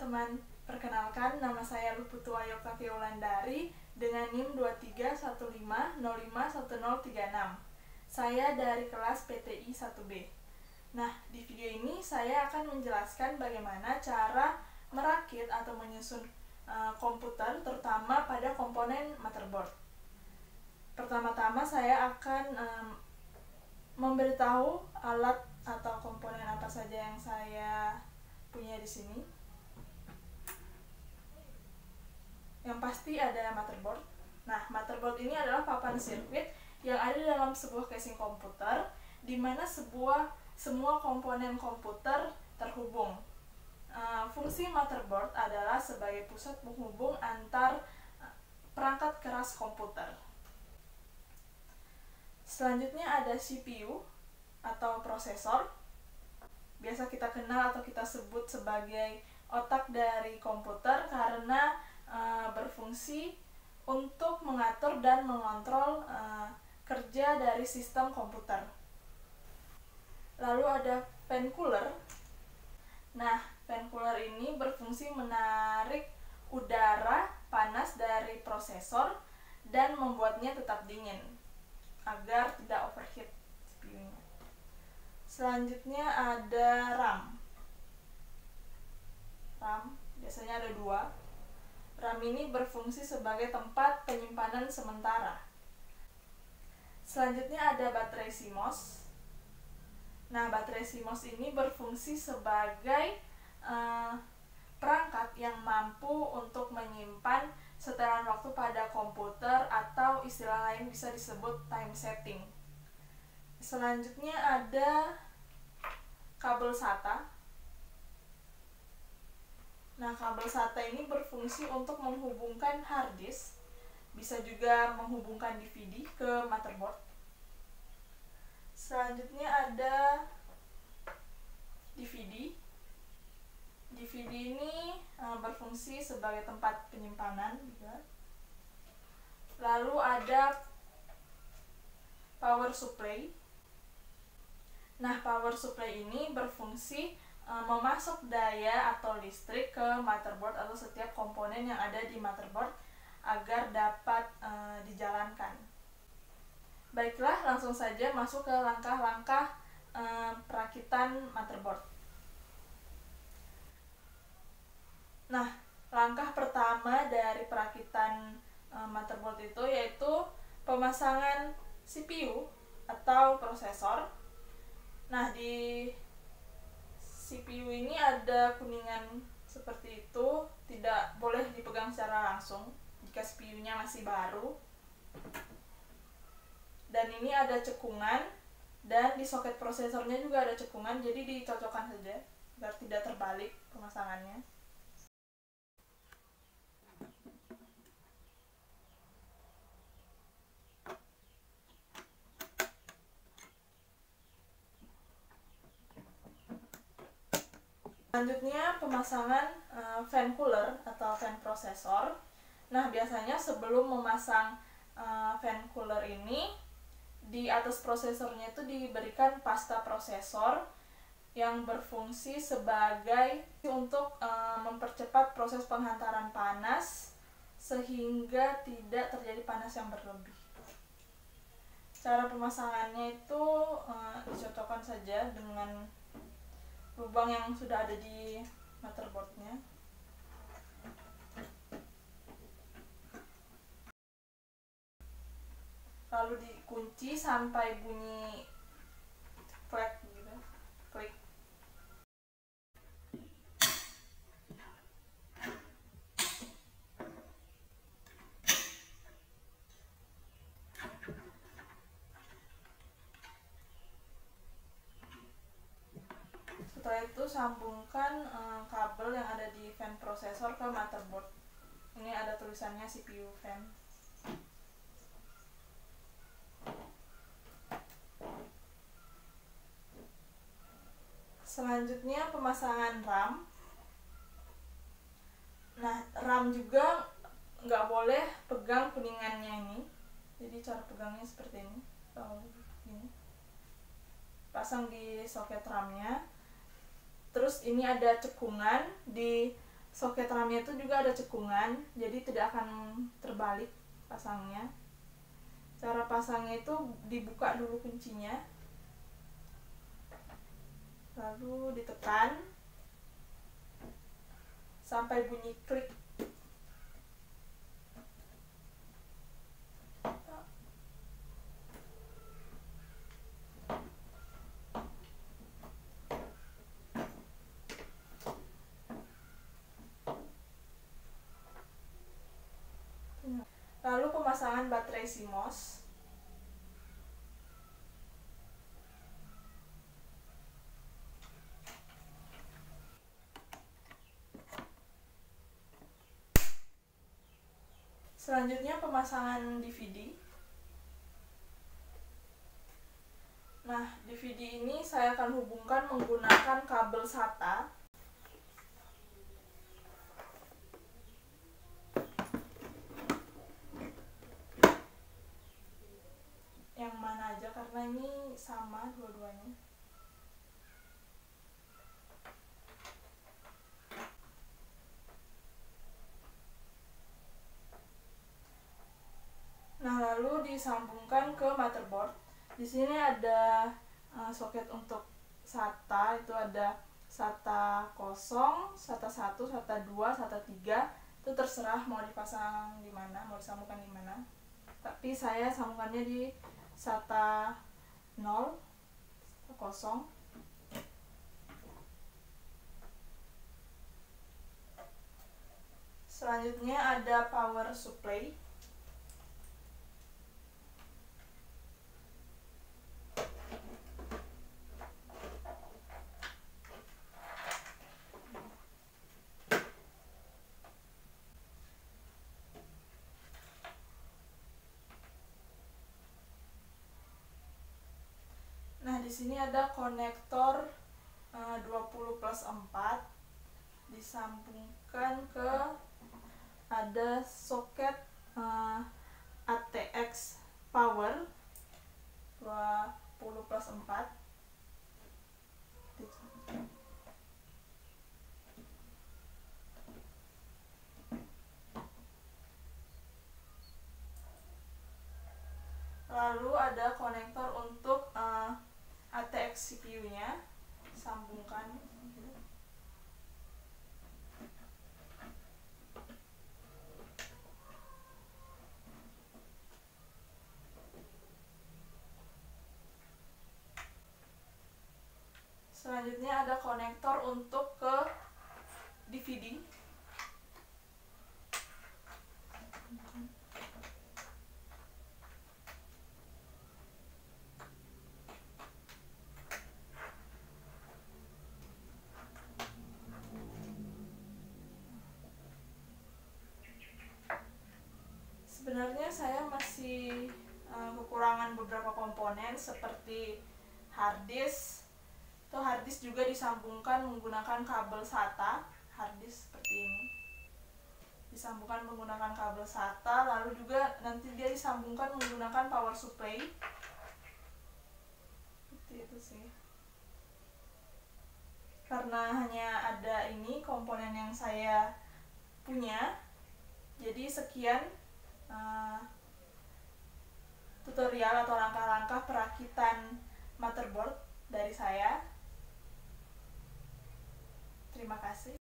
teman-teman, perkenalkan nama saya Luputu Ayokake Wulandari dengan NIM 2315051036. Saya dari kelas PTI 1B. Nah, di video ini saya akan menjelaskan bagaimana cara merakit atau menyusun komputer, terutama pada komponen motherboard. Pertama-tama saya akan memberitahu alat atau komponen apa saja yang saya punya di sini. Yang pasti ada motherboard. Nah, motherboard ini adalah papan sirkuit yang ada dalam sebuah casing komputer, di mana semua komponen komputer terhubung. Fungsi motherboard adalah sebagai pusat penghubung antar perangkat keras komputer. Selanjutnya ada CPU atau prosesor. Biasa kita kenal atau kita sebut sebagai otak dari komputer karena berfungsi untuk mengatur dan mengontrol kerja dari sistem komputer. Lalu ada fan cooler. Nah, fan cooler ini berfungsi menarik udara panas dari prosesor dan membuatnya tetap dingin agar tidak overheat CPU-nya. Selanjutnya ada RAM. RAM biasanya ada 2. RAM ini berfungsi sebagai tempat penyimpanan sementara. Selanjutnya ada baterai CMOS. Nah, baterai CMOS ini berfungsi sebagai perangkat yang mampu untuk menyimpan setelan waktu pada komputer, atau istilah lain bisa disebut time setting. Selanjutnya ada kabel SATA. Nah, kabel SATA ini berfungsi untuk menghubungkan hard disk, bisa juga menghubungkan DVD ke motherboard. Selanjutnya ada DVD. DVD ini berfungsi sebagai tempat penyimpanan juga. Lalu ada power supply. Nah, power supply ini berfungsi memasok daya atau listrik ke motherboard atau setiap komponen yang ada di motherboard agar dapat dijalankan. Baiklah, langsung saja masuk ke langkah-langkah perakitan motherboard. Nah, langkah pertama dari perakitan motherboard itu yaitu pemasangan CPU atau prosesor. Nah, di CPU ini ada kuningan seperti itu, tidak boleh dipegang secara langsung jika CPU-nya masih baru. Dan ini ada cekungan, dan di soket prosesornya juga ada cekungan, jadi dicocokkan saja agar tidak terbalik pemasangannya. Selanjutnya pemasangan fan cooler atau fan prosesor. Nah, biasanya sebelum memasang fan cooler ini, di atas prosesornya itu diberikan pasta prosesor yang berfungsi sebagai untuk mempercepat proses penghantaran panas sehingga tidak terjadi panas yang berlebih. Cara pemasangannya itu dicocokkan saja dengan lubang yang sudah ada di motherboardnya. Lalu dikunci sampai bunyi klik gitu, klik. Setelah itu sambungkan kabel yang ada di fan prosesor ke motherboard. Ini ada tulisannya CPU fan. Selanjutnya pemasangan RAM. Nah, RAM juga nggak boleh pegang kuningannya ini. Jadi cara pegangnya seperti ini. Pasang di soket RAM-nya. Terus ini ada cekungan di soket RAM-nya itu juga ada cekungan, jadi tidak akan terbalik pasangnya. Cara pasangnya itu dibuka dulu kuncinya, lalu ditekan sampai bunyi klik. Lalu pemasangan baterai CMOS. Selanjutnya pemasangan DVD. Nah, DVD ini saya akan hubungkan menggunakan kabel SATA. Yang mana aja, karena ini sama dua-duanya. Nah, lalu disambungkan ke motherboard. Di sini ada soket untuk SATA, itu ada SATA 0, SATA 1, SATA 2, SATA 3. Itu terserah mau dipasang di mana, mau disambungkan di mana. Tapi saya sambungannya di SATA 0, 0. Selanjutnya ada power supply. Nah, di sini ada konektor 20+4 disambungkan ke ada soket ATX power 20+4. Lalu ada konektor untuk ATX CPU-nya, sambungkan. Selanjutnya ada konektor untuk ke DVD. Sebenarnya saya masih kekurangan beberapa komponen seperti harddisk. Itu harddisk juga disambungkan menggunakan kabel SATA. Harddisk seperti ini disambungkan menggunakan kabel SATA, lalu juga nanti dia disambungkan menggunakan power supply. Seperti itu sih. Karena hanya ada ini komponen yang saya punya, jadi sekian tutorial atau langkah-langkah perakitan motherboard dari saya. Terima kasih.